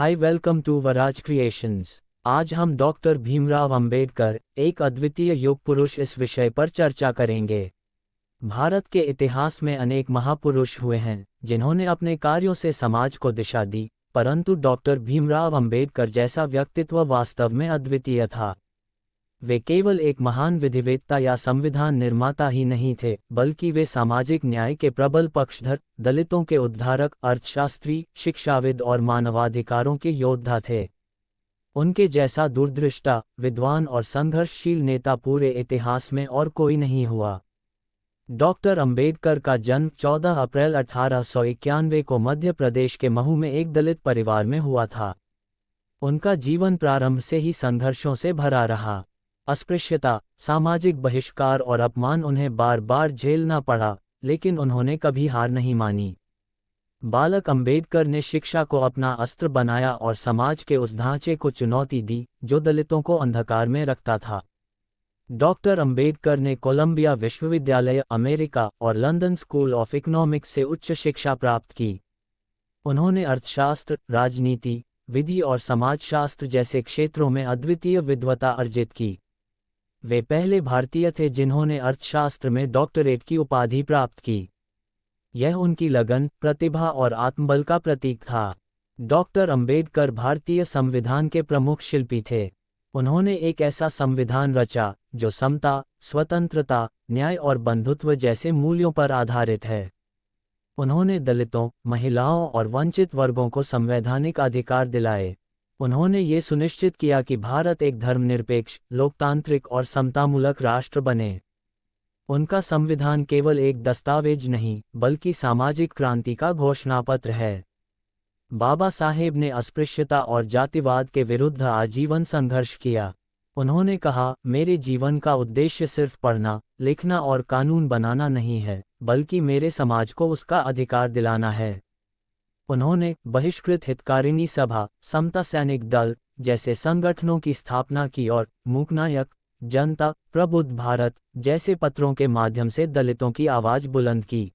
Hi, welcome to Varaj creations. आज हम doctor Bhimrao Ambedkar, एक अद्वितीय युग पुरुष, इस विषय पर चर्चा करेंगे। भारत के इतिहास में अनेक महापुरुष हुए हैं जिन्होंने अपने कार्यों से समाज को दिशा दी, परंतु डॉक्टर भीमराव अंबेडकर जैसा व्यक्तित्व वास्तव में अद्वितीय था। वे केवल एक महान विधिवेत्ता या संविधान निर्माता ही नहीं थे, बल्कि वे सामाजिक न्याय के प्रबल पक्षधर, दलितों के उद्धारक, अर्थशास्त्री, शिक्षाविद और मानवाधिकारों के योद्धा थे। उनके जैसा दूरदृष्टा, विद्वान और संघर्षशील नेता पूरे इतिहास में और कोई नहीं हुआ। डॉक्टर अंबेडकर का जन्म 14 अप्रैल 1891 को मध्य प्रदेश के महू में एक दलित परिवार में हुआ था। उनका जीवन प्रारंभ से ही संघर्षों से भरा रहा। अस्पृश्यता, सामाजिक बहिष्कार और अपमान उन्हें बार बार झेलना पड़ा, लेकिन उन्होंने कभी हार नहीं मानी। बालक अंबेडकर ने शिक्षा को अपना अस्त्र बनाया और समाज के उस ढांचे को चुनौती दी जो दलितों को अंधकार में रखता था। डॉक्टर अंबेडकर ने कोलंबिया विश्वविद्यालय, अमेरिका और लंदन स्कूल ऑफ इकोनॉमिक्स से उच्च शिक्षा प्राप्त की। उन्होंने अर्थशास्त्र, राजनीति, विधि और समाजशास्त्र जैसे क्षेत्रों में अद्वितीय विद्वता अर्जित की। वे पहले भारतीय थे जिन्होंने अर्थशास्त्र में डॉक्टरेट की उपाधि प्राप्त की। यह उनकी लगन, प्रतिभा और आत्मबल का प्रतीक था। डॉक्टर अंबेडकर भारतीय संविधान के प्रमुख शिल्पी थे। उन्होंने एक ऐसा संविधान रचा जो समता, स्वतंत्रता, न्याय और बंधुत्व जैसे मूल्यों पर आधारित है। उन्होंने दलितों, महिलाओं और वंचित वर्गों को संवैधानिक अधिकार दिलाए। उन्होंने ये सुनिश्चित किया कि भारत एक धर्मनिरपेक्ष, लोकतांत्रिक और समतामूलक राष्ट्र बने। उनका संविधान केवल एक दस्तावेज नहीं, बल्कि सामाजिक क्रांति का घोषणापत्र है। बाबा साहेब ने अस्पृश्यता और जातिवाद के विरुद्ध आजीवन संघर्ष किया। उन्होंने कहा, मेरे जीवन का उद्देश्य सिर्फ पढ़ना, लिखना और कानून बनाना नहीं है, बल्कि मेरे समाज को उसका अधिकार दिलाना है। उन्होंने बहिष्कृत हितकारिणी सभा, समता सैनिक दल जैसे संगठनों की स्थापना की और मूकनायक, जनता, प्रबुद्ध भारत जैसे पत्रों के माध्यम से दलितों की आवाज बुलंद की।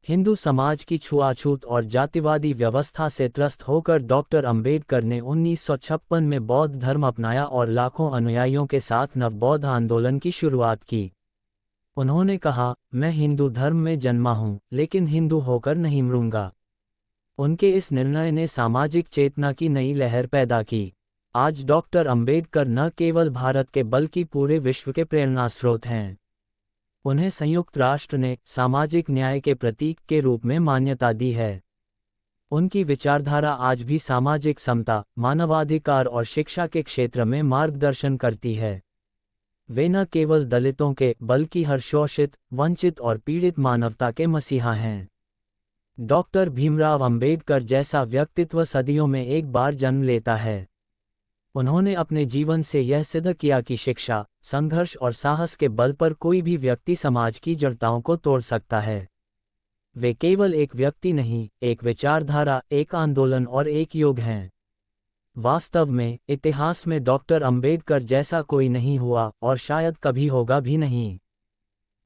हिंदू समाज की छुआछूत और जातिवादी व्यवस्था से त्रस्त होकर डॉक्टर अंबेडकर ने 1956 में बौद्ध धर्म अपनाया और लाखों अनुयायियों के साथ नवबौद्ध आंदोलन की शुरुआत की। उन्होंने कहा, मैं हिंदू धर्म में जन्मा हूँ, लेकिन हिंदू होकर नहीं मरूंगा। उनके इस निर्णय ने सामाजिक चेतना की नई लहर पैदा की। आज डॉक्टर अंबेडकर न केवल भारत के बल्कि पूरे विश्व के प्रेरणास्रोत हैं। उन्हें संयुक्त राष्ट्र ने सामाजिक न्याय के प्रतीक के रूप में मान्यता दी है। उनकी विचारधारा आज भी सामाजिक समता, मानवाधिकार और शिक्षा के क्षेत्र में मार्गदर्शन करती है। वे न केवल दलितों के बल्कि हर शोषित, वंचित और पीड़ित मानवता के मसीहा हैं। डॉक्टर भीमराव अंबेडकर जैसा व्यक्तित्व सदियों में एक बार जन्म लेता है। उन्होंने अपने जीवन से यह सिद्ध किया कि शिक्षा, संघर्ष और साहस के बल पर कोई भी व्यक्ति समाज की जड़ताओं को तोड़ सकता है। वे केवल एक व्यक्ति नहीं, एक विचारधारा, एक आंदोलन और एक युग हैं। वास्तव में इतिहास में डॉक्टर अंबेडकर जैसा कोई नहीं हुआ और शायद कभी होगा भी नहीं।